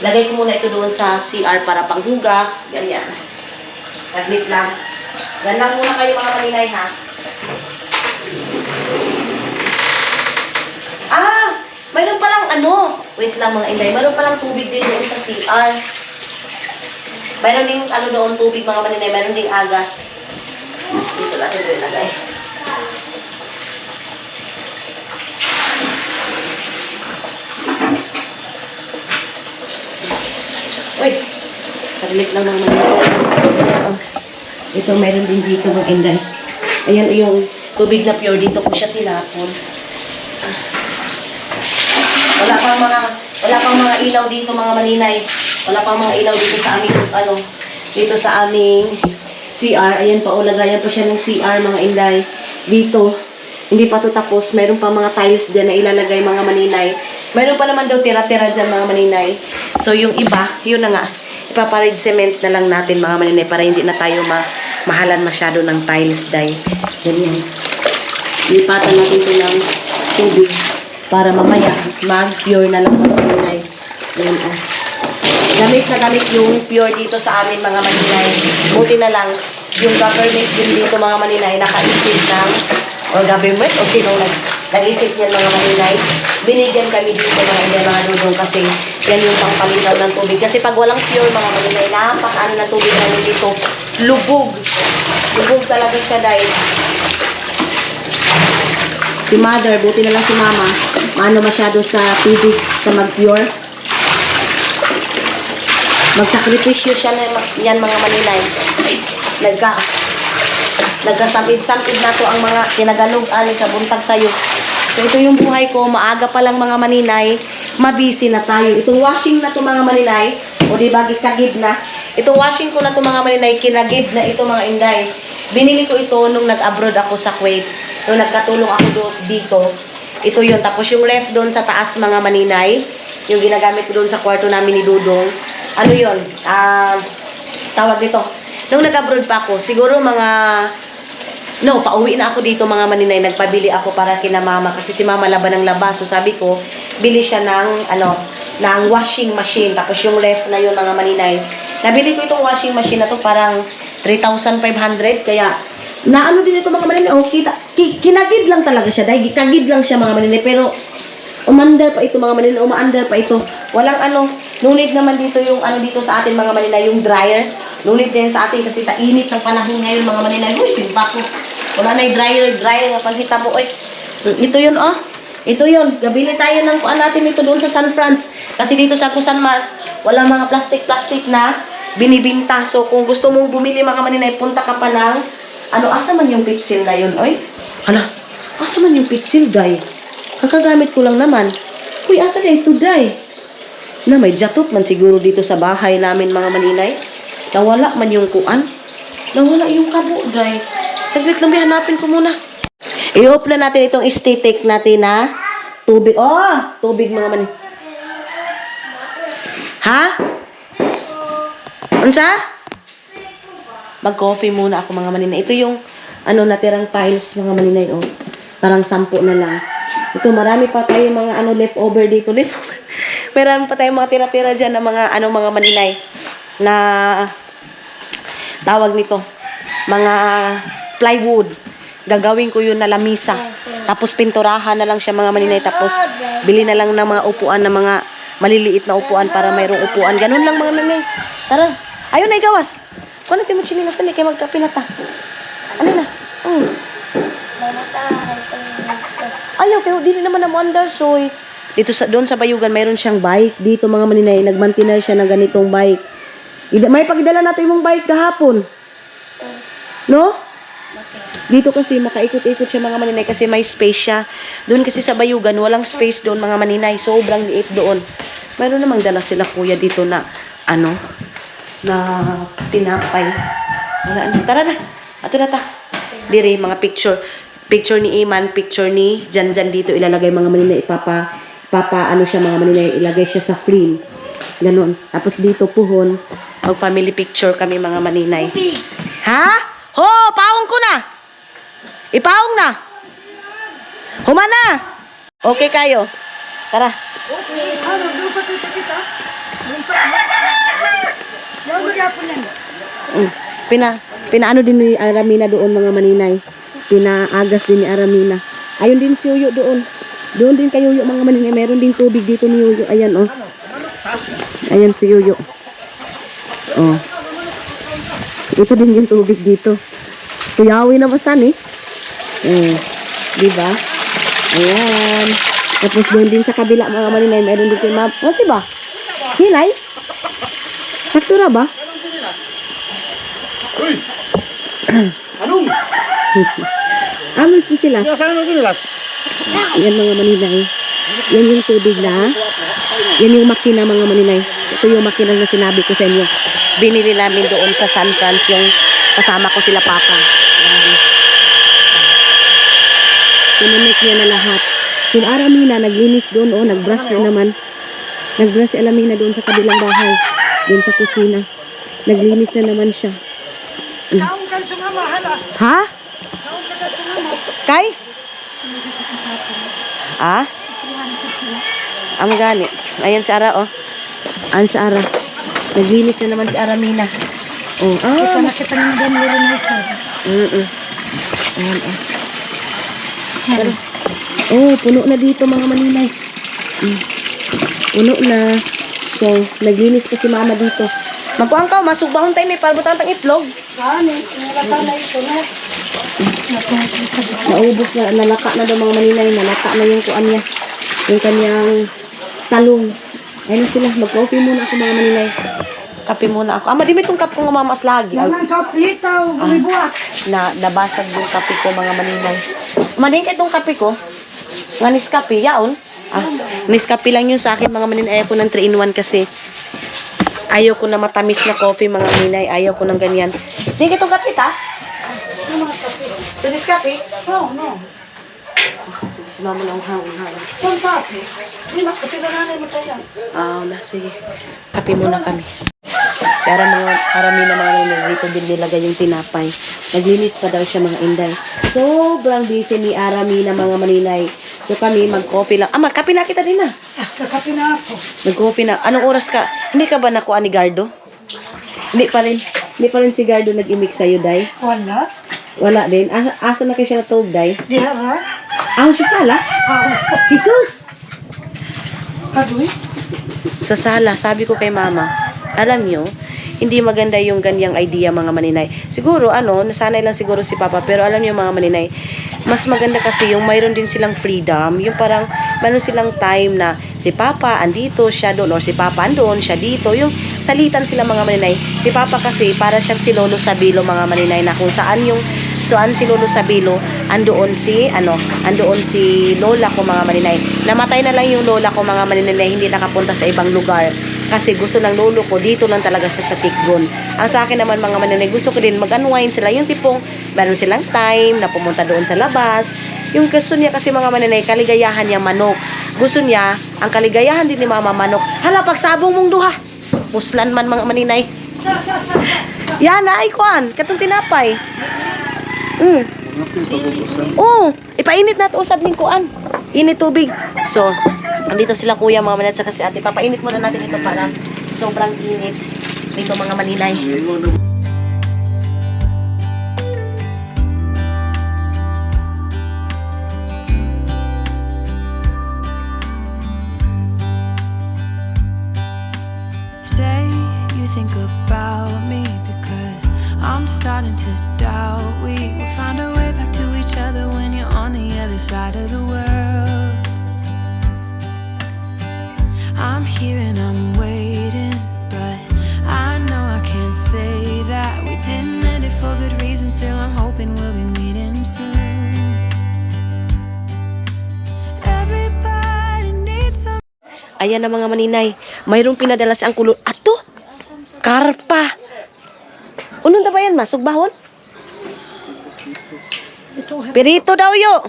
Lagay ko muna ito doon sa CR para panghugas. Ganyan. Taglit lang. Ganyan muna kayo mga maninay ha. Mayroon palang wait lang mga inday, mayroon palang tubig din doon sa CR. Mayroon ding doon tubig mga maninay, mayroon ding agas. Dito lang ito ilagay. Uy, saglit lang mga maninay. Ito mayroon din dito mga inday. Ayan yung tubig na pure, dito ko siya tinapon. Wala pang mga ilaw dito mga maninay. Wala pang mga ilaw dito sa aming, dito sa aming CR. Ayan pa, lagayan pa siya ng CR, mga inday. Dito, hindi pa to tapos. Mayroon pa mga tiles dyan na ilalagay, mga maninay. Mayroon pa naman daw tira-tira dyan, mga maninay. So, yung iba, yun na nga. Ipaparid cement na lang natin, mga maninay, para hindi na tayo mahalan masyado ng tiles, day. Ganyan. Lipatan natin ito ng tubig para mamaya mag-pure na lang, mga maninay. Ganyan, Gamit na gamit yung pure dito sa amin, mga maninay. Buti na lang, yung government din dito, mga maninay, nakaisip ng, o government, o sino nag-isip niyan, mga maninay. Binigyan kami dito, mga inday, mga dudong, kasi yan yung pangpalinaw ng tubig. Kasi pag walang pure, mga maninay, napakaano ng tubig namin dito, lubog. Lubog talaga siya, dahil si mother, buti na lang si mama, maano masyado sa tubig, sa mag-pure. Magsakripisyo siya na yan, mga maninay. Nagkasampid-sampid na to ang mga kinagalugan sa buntag sayo. So, ito yung buhay ko. Maaga pa lang, mga maninay. Mabisi na tayo. Itong washing na to, mga maninay. O diba, kagid na. Itong washing ko na to, mga maninay. Kinagid na ito, mga inday. Binili ko ito nung nag-abroad ako sa Kuwait. Nung nagkatulong ako dito. Ito yun. Tapos yung ref doon sa taas, mga maninay. Yung ginagamit ko doon sa kwarto namin ni Dudong. Ano yun? Tawag dito. Nung nag-abroad pa ako, siguro pauwi na ako dito, mga maninay. Nagpabili ako para kina mama. Kasi si mama laban ng labas. So sabi ko, bili siya ng washing machine. Tapos yung ref na yun, mga maninay. Nabili ko itong washing machine na to parang 3,500. Kaya, naano din ito, mga maninay. Oh, kinagid lang talaga siya. Dahil kagid lang siya, mga maninay. Pero, umandar pa ito, mga maninay. Umaandar pa ito. Walang nunid naman dito yung dito sa atin, mga maninay, yung dryer. Nunid din sa atin kasi sa init ng panahon ngayon, mga maninay. Uy, simpa ko. Wala na yung dryer nga panghita mo. Oy, ito yun, Ito yun. Gabili tayo ng natin ito doon sa San Franz. Kasi dito sa San Mas, walang mga plastic na binibinta. So, kung gusto mong bumili, mga maninay, punta ka pa ng, asa man yung pitsil na yun, oy? Asa man yung pitsil, day? Kakagamit ko lang naman. Uy, asa na ito, day? Na may jatot man siguro dito sa bahay namin, mga maninay. Nawala man yung kuan. Nawala yung kabo, day. Saglit lang, hanapin ko muna. I-off na natin itong static natin na tubig. Tubig, mga maninay. Ha? Unsa? Mag-coffee muna ako, mga maninay. Ito yung natirang tiles, mga maninay, Parang 10 na lang. Ito, marami pa tayo mga leftover dito. Marami pa tayong mga tira-tira dyan na mga mga maninay na tawag nito, mga plywood. Gagawin ko yun na lamisa. Tapos pinturahan na lang siya, mga maninay. Tapos bili na lang ng mga upuan, na mga maliliit na upuan para mayroong upuan. Ganun lang, mga maninay. Tara, ayun na igawas. Kung natin mo chinilas na, kaya magkape na ta. Ano na? Ayaw, kaya di naman na wonder, soy. Doon sa Bayugan, mayroon siyang bike. Dito, mga maninay, nagmantinar siya ng ganitong bike. May pagdala natin yung bike kahapon. No? Dito kasi makaikot-ikot siya, mga maninay, kasi may space siya. Doon kasi sa Bayugan, walang space doon, mga maninay. Sobrang liit doon. Mayroon namang dala sila, kuya, dito na na tinapay. Tara na. Ato na ta. Dire, mga picture. Picture ni Iman, picture ni Janjan dito ilalagay, mga maninay. Siya, mga maninay, ilagay siya sa frame. Ganon. Tapos dito puhon, mag family picture kami, mga maninay. Ha? Ho, paong ko na. Ipaong na. Humana. Okay kayo. Tara. Pinaano din ni Aramina doon, mga maninay. Pinaagas din ni Aramina. Ayun din si Yuyo doon. Doon din kay Yuyo, mga maninay. Meron din tubig dito ni Yuyo. Ayan, Ayan si Yuyo. Ito din yung tubig dito. Kuyawi na basan, diba? Ayan. Tapos doon din sa kabila, mga maninay, meron dito yung map. Kasi ba? Hilay? Faktura ba? Uy! Anong? Amin sisilas. Saan mo sinilas? Yan, mga maninay. Yan yung tubig na. Yan yung makina, mga maninay. Ito yung makina na sinabi ko sa inyo. Binili namin doon sa San Franz yung kasama ko sila Papa. Ayan. Pinamit niya na lahat. Si Aramina, naglinis doon, oh, nagbrush na naman. Nagbrush si Alamina doon sa kabilang bahay. Doon sa kusina. Naglinis na naman siya. Ha? Kay? Ah? Ang gani. Ayan si Ara, oh. Ayan si Ara. Naglinis na naman si Aramina. Oh, ah. Nakita naman din nila na isa. Ayan, oh. Pero, oh, puno na dito mga maninay. Puno na. So, naglinis pa si mama dito. Magkuhan ka, masubahon tayo ni palbutan tang itlog. Kani, nilata na ito na. Naubos na, nalaka na daw mga maninay. Nalaka na yung kuan niya. Yung kanyang talong. Ayun na sila, mag-coffee muna ako mga maninay. Kape muna ako. Ama, di may itong kape ko nga mamas lagi. Naman kaplita o bulibuak. Nabasag yung kape ko mga maninay. Manin ka itong kape ko. Nga Nescafe, yaon. Nescafe lang yun sa akin mga maninay. Ayaw ko ng 3-in-1 kasi. Ayaw ko na matamis na coffee mga maninay. Ayaw ko ng ganyan. Di ka itong kape ta? Ito Nescafe? No, no. Sige, si mama lang hawang. Ang kape. Hindi makapilalanan mo tayo. Na, sige. Kape muna kami. Para marami na mga maninay dito din nilagay yung tinapay. Naglinis pa daw siya mga inday. Sobrang busy ni Arami na mga maninay. So kami mag-coffee lang. Magkape na kita din na. Kakape na ako. Nag-coffee na. Anong oras ka? Hindi ka ba nakuha ni Gardo? Hindi pa rin. Hindi pa rin si Gardo nag-imik sa'yo, Day? Wala. Wala din. Asa na kayo siya natulog, Day? Dihara. Siya sala? Jesus! Agoy. Sa sala, sabi ko kay mama, alam nyo, hindi maganda yung ganyang idea mga maninay. Siguro, nasanay lang siguro si Papa, pero alam nyo mga maninay, mas maganda kasi yung mayroon din silang freedom, yung parang mayroon silang time na si Papa andito, siya doon, or si Papa andoon, siya dito, yung salitan sila mga maninay. Si Papa kasi, para siyang si Lolo Sabilo mga maninay, na kung saan si Lolo Sabilo, andoon si Lola ko mga maninay. Namatay na lang yung Lola ko mga maninay, hindi nakapunta sa ibang lugar. Kasi gusto ng lolo ko, dito lang talaga siya sa Tikgon. Ang sa akin naman mga maninay, gusto ko din mag-unwind sila. Yung tipong, meron silang time na pumunta doon sa labas. Yung gusto niya kasi mga maninay, kaligayahan niya manok. Gusto niya, ang kaligayahan din ni mama manok. Hala, pagsabong mong duha. Puslan man mga maninay. Yan, ay kuan, katong tinapay. Ipainit na ito usab ning kuan. Init tubig. So, andito sila kuya mga maninay sa kasi ate. Papainit muna natin ito para sobrang init dito mga maninay. Say you think about me because I'm starting to doubt we will find a way back to each other when you're on the other side of the world. I'm here and I'm waiting, but I know I can't say that we didn't end it for good reason. Still I'm hoping we'll be meeting soon. Everybody needs some. Ayan na mga maninay. Mayroong pinadala si ang kulot. Ato! Karpa! Unong na ba yan ma? Sugbahon? Pirito daw yo!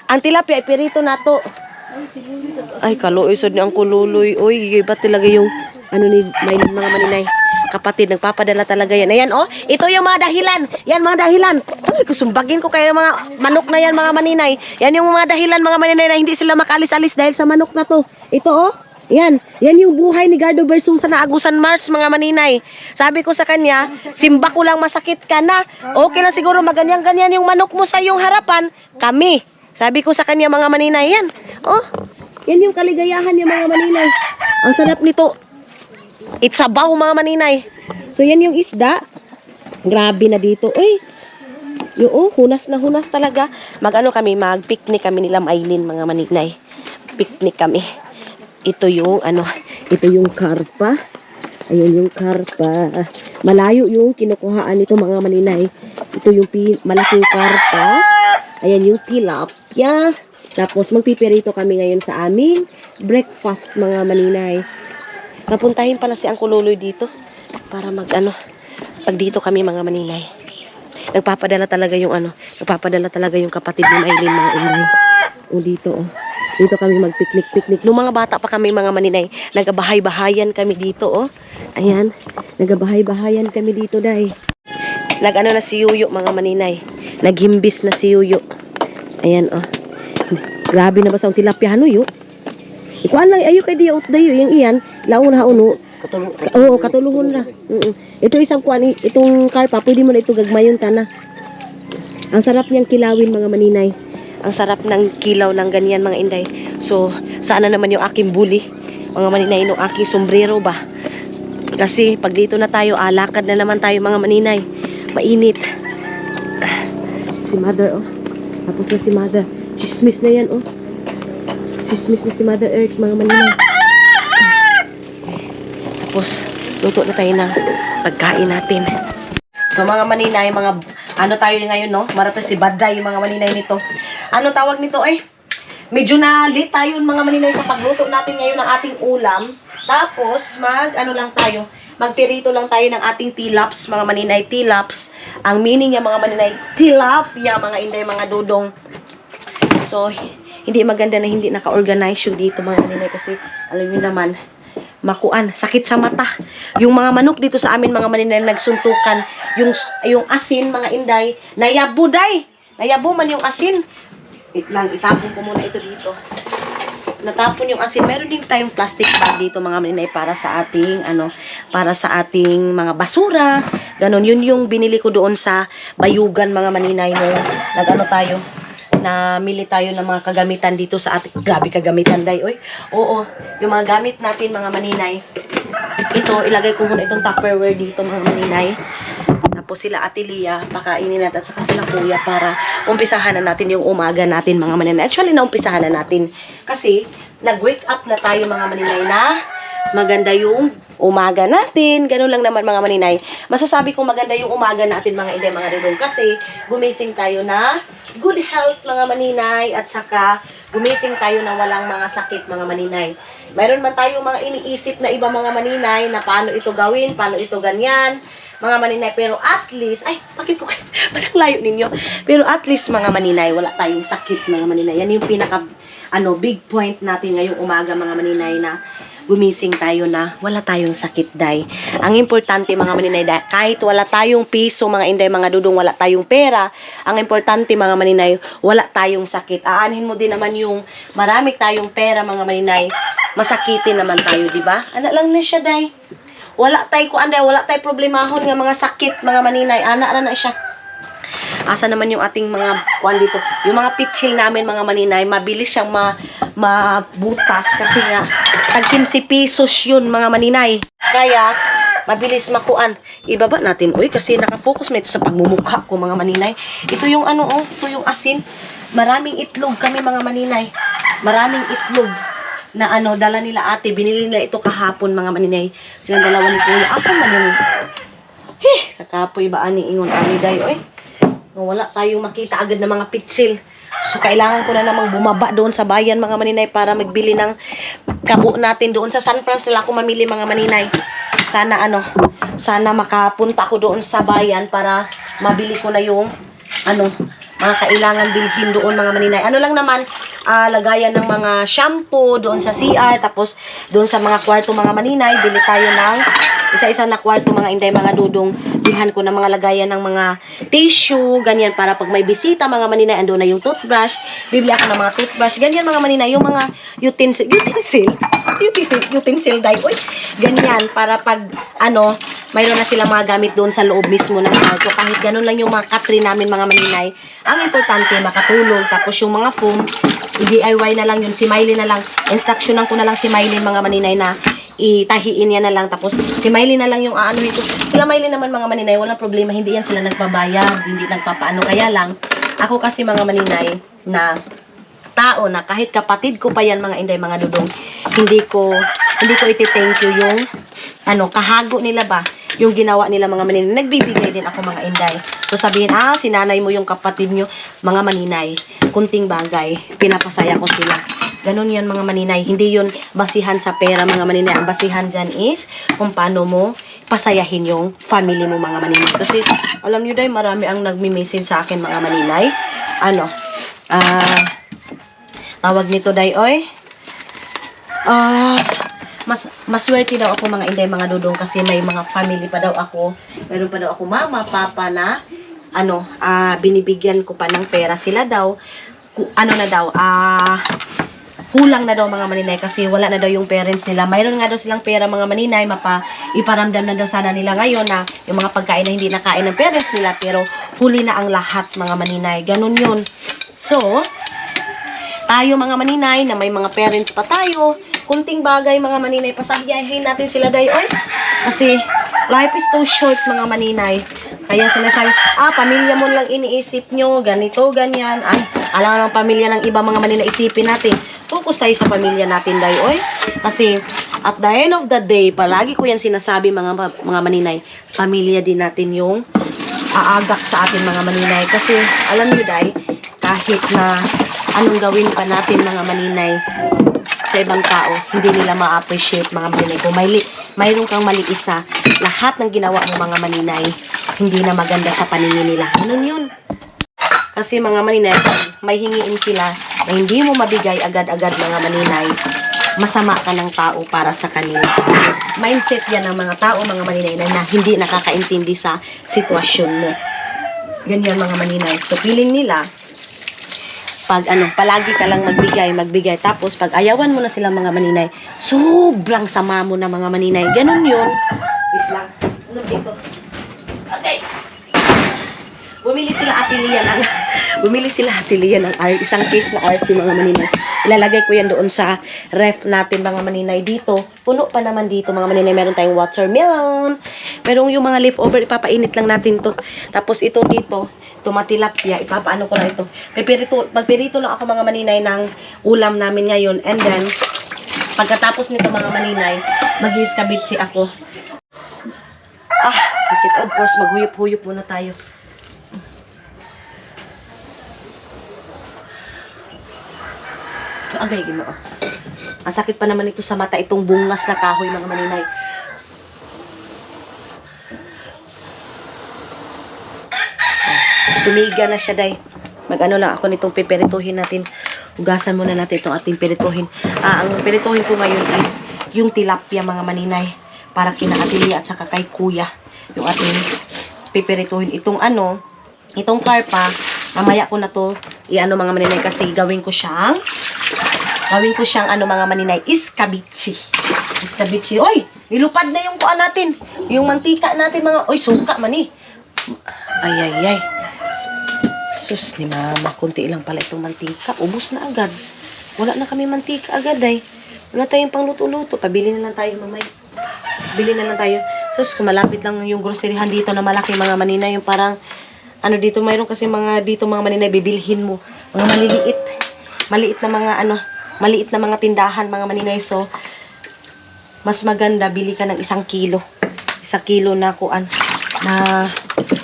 Ang tilapia ay pirito na to. Ay, kaluoy sod ni ang kululoy. Uy, iba talaga yung ni may mga maninay. Kapatid, nagpapadala talaga yan. Ayan, oh. Ito yung mga dahilan. Yan, mga dahilan. Ay, kusumbagin ko kayo mga manok na yan, mga maninay. Yan yung mga dahilan, mga maninay, na hindi sila makalis-alis dahil sa manok na to. Ito, oh. Yan. Yan yung buhay ni Gardo Versosa na Agusan Mars, mga maninay. Sabi ko sa kanya, simba ko lang masakit ka na. Okay lang siguro maganyan-ganyan yung manok mo sa iyong harapan. Kami. Sabi ko sa kanya, mga maninay, yan. Oh, yan yung kaligayahan yung mga maninay. Ang sarap nito. Itsabaw mga maninay. So yan yung isda. Grabe na dito. Uy. Hunas na hunas talaga. Mag-picnic kami nila Maylin mga maninay. Picnic kami. Ito yung karpa. Ayun yung karpa. Malayo yung kinukuhaan nito mga maninay. Ito yung malaking karpa. Ayan yung tilapia. Tapos magpipirito kami ngayon sa aming breakfast mga maninay. Napuntahin pala si Uncle Luloy dito para pag dito kami mga maninay. Nagpapadala talaga yung kapatid ni Maylin mga inay. O dito Dito kami mag-picnic. Nung mga bata pa kami mga maninay, nagabahay-bahayan kami dito Ayan, nagabahay-bahayan kami dito dai. Na si Yuyo mga maninay. Naghimbis na si Yuyo. Ayan Grabe na ba sa tilapia Yuyo? Ikuan lang ayo kay diya dayo yung iyan, laon ha uno. Oo, katuluhon ra. Ito isang kuan itong karpa, pwede mo na ito gagmayon tana. Ang sarap niyang kilawin mga maninay. Ang sarap ng kilaw ng ganyan mga inday. So, sana naman yung aking bully. Mga maninay, yung aking sombrero ba? Kasi pag dito na tayo, lakad na naman tayo mga maninay. Mainit. Si Mother, Tapos na si Mother. Chismis na yan, Chismis na si Mother Earth, mga maninay. Tapos, luto na tayo ng pagkain natin. So, mga maninay, tayo ngayon, Maratos si Baday, yung mga maninay nito. Ano tawag nito, Medyo na late tayo, mga maninay, sa pagluto natin ngayon ng ating ulam. Tapos, magpirito lang tayo ng ating tilaps, mga maninay, tilaps. Ang meaning niya, mga maninay, tilapia, mga inday, mga dudong. So, hindi maganda na hindi naka-organize yung dito, mga maninay, kasi, alam niyo naman, sakit sa mata. Yung mga manok dito sa amin, mga maninay, nagsuntukan. Yung asin, mga inday, nayabo man yung asin. Itapon ko muna ito dito. Natapon yung asin. Meron din tayong plastic bag dito, mga maninay, para sa ating mga basura. Ganon, yun yung binili ko doon sa Bayugan, mga maninay, namili tayo ng mga kagamitan dito sa ating, grabe kagamitan day, Oo, yung mga gamit natin, mga maninay. Ito, ilagay ko muna itong Tupperware dito, mga maninay. Tapos sila Ate Lia, pakainin natin, at saka sila Kuya, para umpisahan na natin yung umaga natin, mga maninay. Actually, naumpisahan na natin. Kasi, nag-wake up na tayo, mga maninay, na maganda yung umaga natin. Ganun lang naman, mga maninay. Masasabi kong maganda yung umaga natin, mga inday, mga dudong. Kasi, gumising tayo na good health, mga maninay. At saka, gumising tayo na walang mga sakit, mga maninay. Mayroon man tayo mga iniisip na iba, mga maninay, na paano ito gawin, paano ito ganyan, mga maninay, pero at least, bakit ko ba't layo ninyo? Pero at least, mga maninay, wala tayong sakit, mga maninay. Yan yung pinaka, big point natin ngayong umaga, mga maninay, na gumising tayo na wala tayong sakit, day. Ang importante, mga maninay, kahit wala tayong piso, mga inday, mga dudong, wala tayong pera, ang importante, mga maninay, wala tayong sakit. Aanhin mo din naman yung marami tayong pera, mga maninay, masakitin naman tayo, di ba? Anak lang na siya, day. Wala tayo problemahon nga mga sakit, mga maninay. Ana na siya. Asa naman yung ating mga kuan dito. Yung mga pitchil namin, mga maninay, mabilis siyang mabutas kasi nga tag 15 pesos yun, mga maninay. Kaya mabilis makuan. Ibaba natin, kasi nakafocus na ito sa pagmumukha ko, mga maninay. Ito yung ito yung asin. Maraming itlog kami, mga maninay. Maraming itlog na dala nila ate, binili nila ito kahapon, mga maninay. Silang dalawa ni Kuya. Asan man yun? Kakapoy ba ani ingon ani day, wala tayong makita agad na mga pitsil. So, kailangan ko na namang bumaba doon sa bayan, mga maninay, para magbili ng kabo natin doon sa San Francisco nila ako mamili, mga maninay. Sana makapunta ako doon sa bayan para mabili ko na yung mga kailangan bilhin doon, mga maninay. Lang naman, lagayan ng mga shampoo doon sa CR, tapos doon sa mga kwarto, mga maninay, bili tayo ng isa-isa na kwarto, mga inday, mga dudong. Bilhan ko ng mga lagayan ng mga tissue, ganyan, para pag may bisita, mga maninay, ando na yung toothbrush, bibili ako ng mga toothbrush, ganyan, mga maninay, yung mga utensil day, ganyan, para pag, mayroon na silang mga gamit doon sa loob mismo ng kwarto. Kahit ganun lang yung mga katri namin, mga maninay, ang importante, makatulong. Tapos yung mga foam, DIY na lang yun, si Miley na lang, instructionan ko na lang si Miley, mga maninay, na itahiin yan na lang. Tapos si Miley na lang yung ito. Sila Miley naman, mga maninay, walang problema, hindi yan sila nagpabayad, hindi nagpapaano. Kaya lang, ako kasi, mga maninay, na tao na kahit kapatid ko pa yan, mga inday, mga dudong, hindi ko iti-thank you yung kahago nila ba, yung ginawa nila, mga maninay. Nagbibigay din ako, mga inday. So sabihin, sinanay mo yung kapatid nyo, mga maninay, kunting bagay, pinapasaya ko sila. Ganun yan mga maninay. Hindi yun basihan sa pera mga maninay. Ang basihan dyan is kung paano mo pasayahin yung family mo mga maninay. Kasi alam nyo day, marami ang nagmi-message sa akin mga maninay. Tawag nito day, oy. Maswerte daw ako mga inday, mga dudong, kasi may mga family pa daw ako. Meron pa daw ako mama, papa na binibigyan ko pa ng pera. Sila daw kulang na daw mga maninay kasi wala na daw yung parents nila. Mayroon nga daw silang pera mga maninay, iparamdam na daw sana nila ngayon na yung mga pagkain na hindi nakain ng parents nila, pero huli na ang lahat mga maninay. Ganun yun. So, tayo mga maninay na may mga parents pa tayo, kunting bagay mga maninay, pasahiyahin natin sila day, oy. Kasi life is too short mga maninay. Kaya sinasabi, pamilya mo lang iniisip nyo, ganito, ganyan. Ay, alam ng pamilya ng iba mga maninay, isipin natin. Focus tayo sa pamilya natin, day, oy. Kasi, at the end of the day, palagi ko yan sinasabi mga maninay, pamilya din natin yung aagak sa atin mga maninay. Kasi, alam nyo, day, kahit na anong gawin pa natin mga maninay sa ibang tao, hindi nila ma-appreciate mga maninay. Kung mayroon kang mali isa, lahat ng ginawa mo mga maninay, hindi na maganda sa paningin nila. Ganun yun. Kasi mga maninay, may hingiin sila na hindi mo mabigay agad-agad mga maninay, masama ka ng tao para sa kanila. Mindset yan ng mga tao, mga maninay, na hindi nakakaintindi sa sitwasyon mo. Ganyan mga maninay. So, feeling nila, pag palagi ka lang magbigay, tapos pag ayawan mo na sila mga maninay, sobrang sama mo na mga maninay. Ganun yun. Wait lang. Ano dito? Okay. Bumili sila Ate Lia ng isang case na RC mga maninay. Ilalagay ko yan doon sa ref natin mga maninay dito. Puno pa naman dito mga maninay. Meron tayong watermelon. Merong yung mga leftover, ipapainit lang natin to. Tapos ito dito, tumatilapia, ipapaano ko lang ito. Magpirito lang ako mga maninay ng ulam namin ngayon. And then, pagkatapos nito mga maninay, mag-iskabitsi ako. Sakit. Of course, maghuyop-huyop muna tayo. Agay, gino. Ang sakit pa naman ito sa mata, itong bungas na kahoy mga maninay. Sumiga na siya, day. Mag-ano lang ako nitong piperituhin natin. Hugasan muna natin itong ating pirituhin. Ang pirituhin ko ngayon is yung tilapia mga maninay. Para kina Ate Lia at saka kay kuya. Yung ating piperituhin. Itong karpa, mamaya ko na to mga maninay, kasi gawin ko siyang mga maninay, iskabichi. Oy, nilupad na yung kuan natin. Yung mantika natin mga, oy, suka man eh. Ay. Sus ni mama, kunti lang pala itong mantika. Ubus na agad. Wala na kami mantika agad ay. Wala tayong pangluto-luto. Pabili na lang tayo mamay. Bili na lang tayo. Sus, malapit lang yung groceryhan dito na malaki mga maninay. Yung parang, dito mayroon kasi dito mga maninay, bibilhin mo. Mga maliit na mga tindahan mga maninay. So, mas maganda, bili ka ng 1 kilo. 1 kilo na kuan na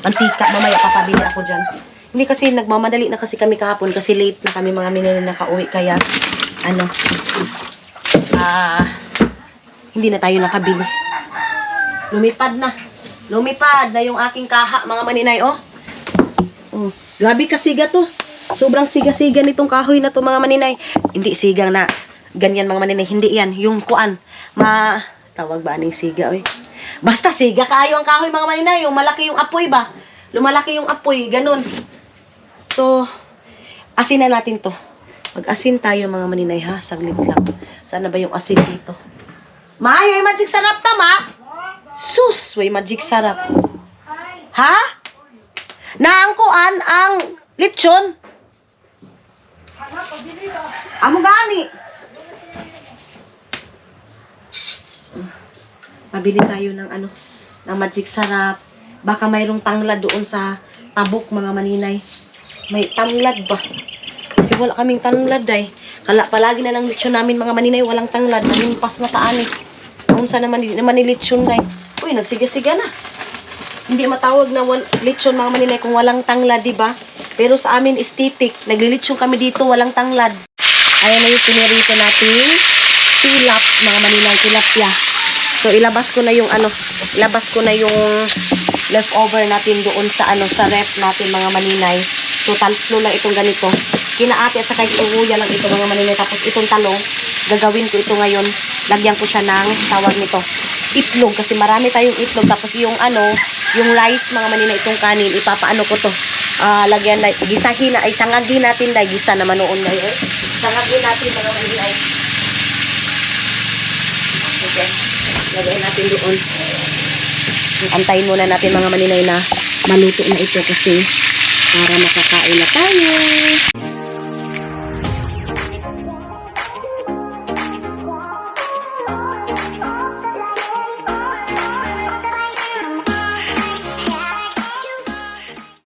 mantika. Mamaya papabili ako dyan. Hindi kasi nagmamadali na kasi kami kahapon kasi late na kami mga maninay nakauwi. Kaya, hindi na tayo nakabili. Lumipad na yung aking kaha mga maninay, oh. Grabe kasiga to. Sobrang siga-siga nitong kahoy na to mga maninay. Hindi sigang na ganyan mga maninay. Hindi yan. Yung kuan. Tawag ba aning siga, oy? Basta siga kayo ang kahoy mga maninay. Yung malaki yung apoy ba? Lumalaki yung apoy. Ganun. So, asin na natin to. Mag-asin tayo mga maninay ha. Saglit lang. Sana ba yung asin dito? May magic sarap ta, ma? Sus! May magic sarap. Ha? Naangkuan ang lechon. Amo gani. Pabili tayo ng ng magic sarap. Baka mayroong tanglad doon sa tabok mga maninay. May tanglad ba? Kasi wala kaming tanglad ay. Palagi na lang lechon namin mga maninay, walang tanglad. Manimpas na taan eh. Unsa naman ni lechon day. Uy, nagsiga-siga na. Hindi matawag na lechon mga maninay kung walang tanglad, di ba? Pero sa amin aesthetic, naglilitsyon kami dito, walang tanglad. Ayan na yung pinirito nating tilaps, mga maninay, tilapia. So, ilabas ko na yung leftover natin doon sa sa ref natin, mga maninay. So, tatlo lang itong ganito. Kinaati at saka itong luya lang ito, mga maninay. Tapos itong talong, gagawin ko ito ngayon. Lagyan ko siya ng tawag nito, itlog. Kasi marami tayong itlog. Tapos yung yung rice, mga maninay, itong kanin, ipapaano ko to. Lagyan na, gisahin na, ay sangagin natin dahil gisa naman noon ngayon. Sangagin natin, mga maninay. Okay. Lagyan natin doon. Antayin muna natin, mga maninay, na maluto na ito kasi para makakain na tayo.